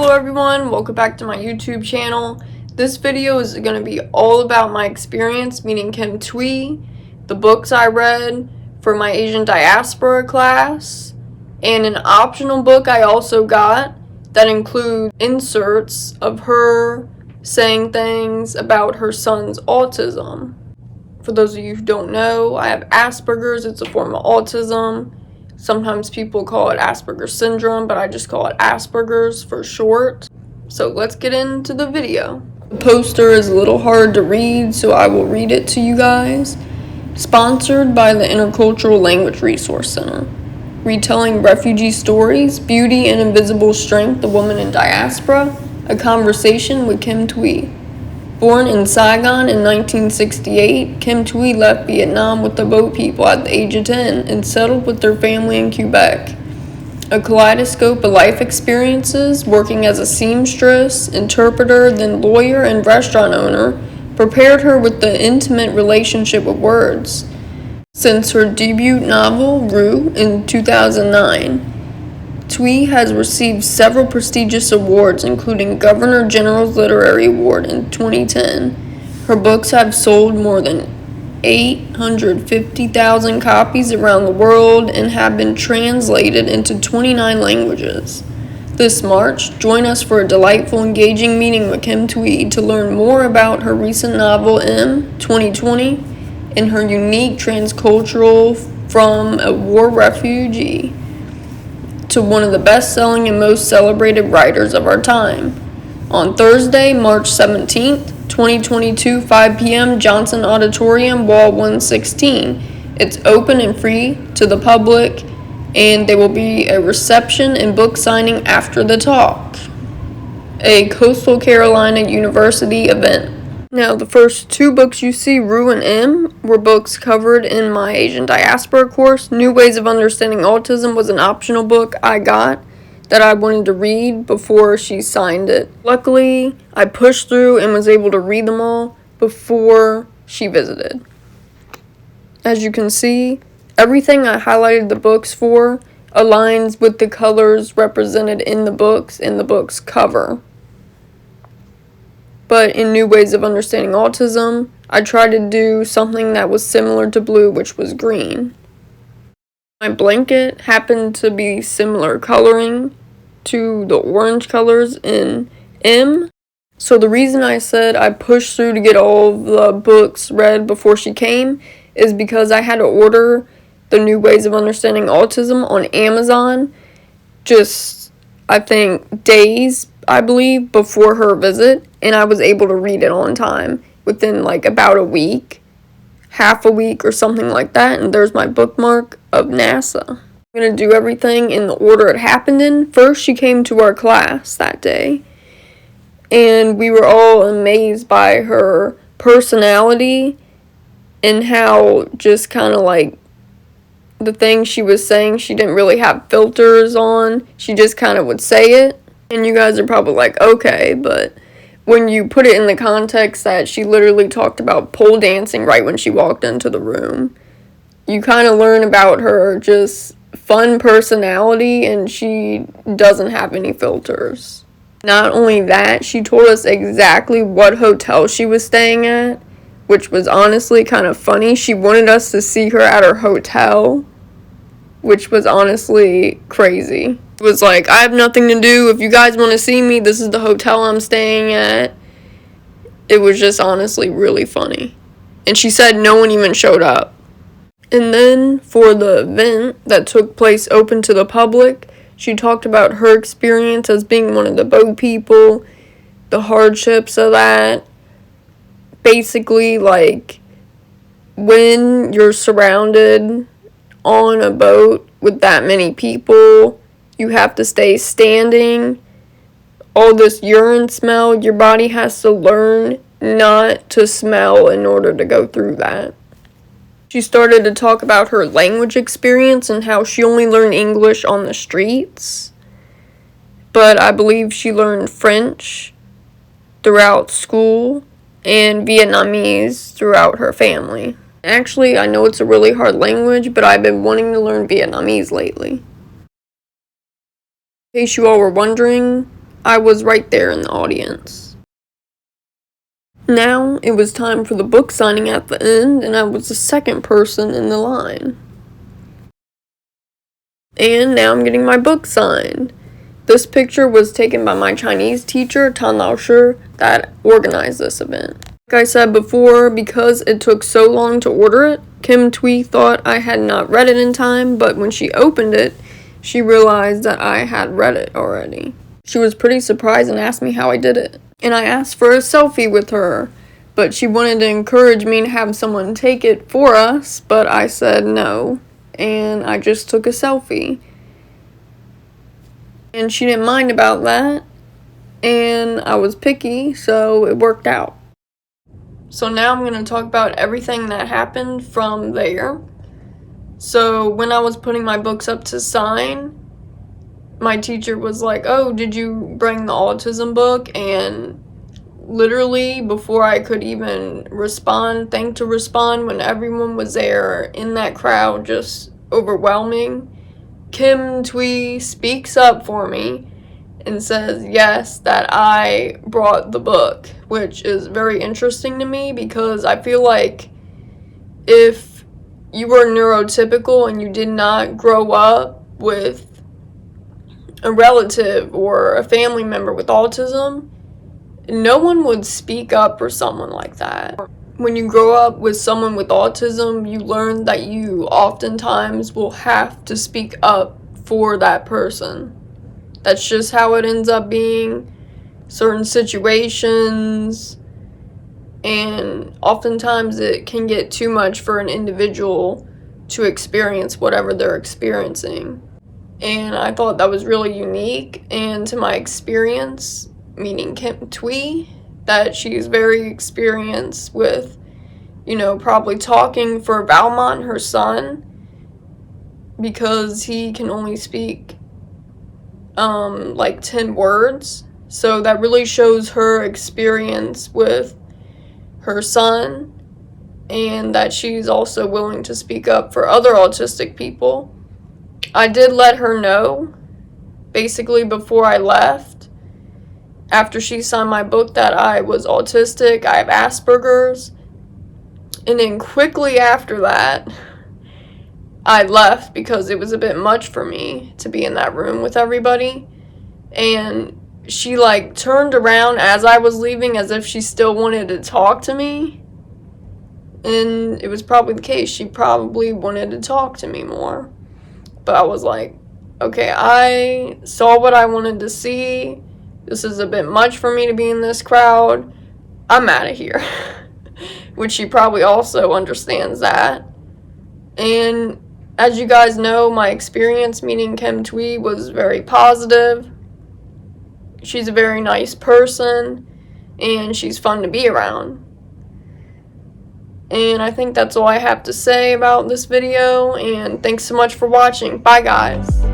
Hello everyone, welcome back to my YouTube channel. This video is going to be all about my experience meeting Kim Thúy, the books I read for my Asian diaspora class, and an optional book I also got that includes inserts of her saying things about her son's autism. For those of you who don't know, I have Asperger's. It's a form of autism. Sometimes people call it Asperger's syndrome, but I just call it Asperger's for short. So let's get into the video. The poster is a little hard to read, so I will read it to you guys. Sponsored by the Intercultural Language Resource Center. Retelling refugee stories, beauty and invisible strength, the woman in diaspora, a conversation with Kim Thúy. Born in Saigon in 1968, Kim Thúy left Vietnam with the boat people at the age of 10 and settled with their family in Quebec. A kaleidoscope of life experiences, working as a seamstress, interpreter, then lawyer and restaurant owner, prepared her with the intimate relationship with words. Since her debut novel, Rue, in 2009, Thúy has received several prestigious awards, including Governor General's Literary Award in 2010. Her books have sold more than 850,000 copies around the world and have been translated into 29 languages. This March, join us for a delightful, engaging meeting with Kim Thúy to learn more about her recent novel, M, 2020, and her unique transcultural from a war refugee to one of the best-selling and most celebrated writers of our time. On Thursday, March 17th, 2022, 5 p.m., Johnson Auditorium, Wall 116. It's open and free to the public, and there will be a reception and book signing after the talk. A Coastal Carolina University event. Now, the first two books you see, Rue and M, were books covered in my Asian diaspora course. New Ways of Understanding Autism was an optional book I got that I wanted to read before she signed it. Luckily, I pushed through and was able to read them all before she visited. As you can see, everything I highlighted the books for aligns with the colors represented in the books and the book's cover. But in New Ways of Understanding Autism, I tried to do something that was similar to blue, which was green. My blanket happened to be similar coloring to the orange colors in M. So the reason I said I pushed through to get all of the books read before she came is because I had to order the New Ways of Understanding Autism on Amazon just, I think, days, I believe, before her visit, and I was able to read it on time within like about a week, half a week or something like that, and there's my bookmark of NASA. I'm going to do everything in the order it happened in. First, she came to our class that day, and we were all amazed by her personality and how just kind of like the things she was saying, she didn't really have filters on. She just kind of would say it. And you guys are probably like, okay, but when you put it in the context that she literally talked about pole dancing right when she walked into the room, you kind of learn about her just fun personality, and she doesn't have any filters. Not only that, she told us exactly what hotel she was staying at, which was honestly kind of funny. She wanted us to see her at her hotel, which was honestly crazy. It was like, I have nothing to do. If you guys want to see me, this is the hotel I'm staying at. It was just honestly really funny. And she said no one even showed up. And then for the event that took place open to the public, she talked about her experience as being one of the boat people, the hardships of that. Basically, like, when you're surrounded on a boat with that many people, you have to stay standing. All this urine smell, your body has to learn not to smell in order to go through that. She started to talk about her language experience and how she only learned English on the streets. But I believe she learned French throughout school and Vietnamese throughout her family. Actually, I know it's a really hard language, but I've been wanting to learn Vietnamese lately. In case you all were wondering, I was right there in the audience. Now it was time for the book signing at the end, and I was the second person in the line. And now I'm getting my book signed. This picture was taken by my Chinese teacher, Tan Lao Shi, that organized this event. Like I said before, because it took so long to order it, Thúy thought I had not read it in time, but when she opened it, she realized that I had read it already. She was pretty surprised and asked me how I did it. And I asked for a selfie with her, but she wanted to encourage me to have someone take it for us, but I said no, and I just took a selfie. And she didn't mind about that, and I was picky, so it worked out. So now I'm going to talk about everything that happened from there. So when I was putting my books up to sign, my teacher was like, "Oh, did you bring the autism book?" And literally before I could even respond, when everyone was there in that crowd just overwhelming, Thúy speaks up for me and says yes, that I brought the book, which is very interesting to me because I feel like if you were neurotypical and you did not grow up with a relative or a family member with autism, no one would speak up for someone like that. When you grow up with someone with autism, you learn that you oftentimes will have to speak up for that person. That's just how it ends up being. Certain situations, and oftentimes it can get too much for an individual to experience whatever they're experiencing. And I thought that was really unique, and to my experience, meaning Thúy, that she's very experienced with, probably talking for Valmont, her son, because he can only speak like 10 words. So that really shows her experience with her son, and that she's also willing to speak up for other autistic people. I did let her know, basically before I left, after she signed my book, that I was autistic, I have Asperger's, and then quickly after that, I left because it was a bit much for me to be in that room with everybody, and she turned around as I was leaving as if she still wanted to talk to me, and it was probably the case. She probably wanted to talk to me more. But I was like, okay, I saw what I wanted to see. This is a bit much for me to be in this crowd. I'm out of here. Which she probably also understands that. And as you guys know, my experience meeting Thúy was very positive. She's a very nice person, and she's fun to be around. And I think that's all I have to say about this video, and thanks so much for watching. Bye, guys.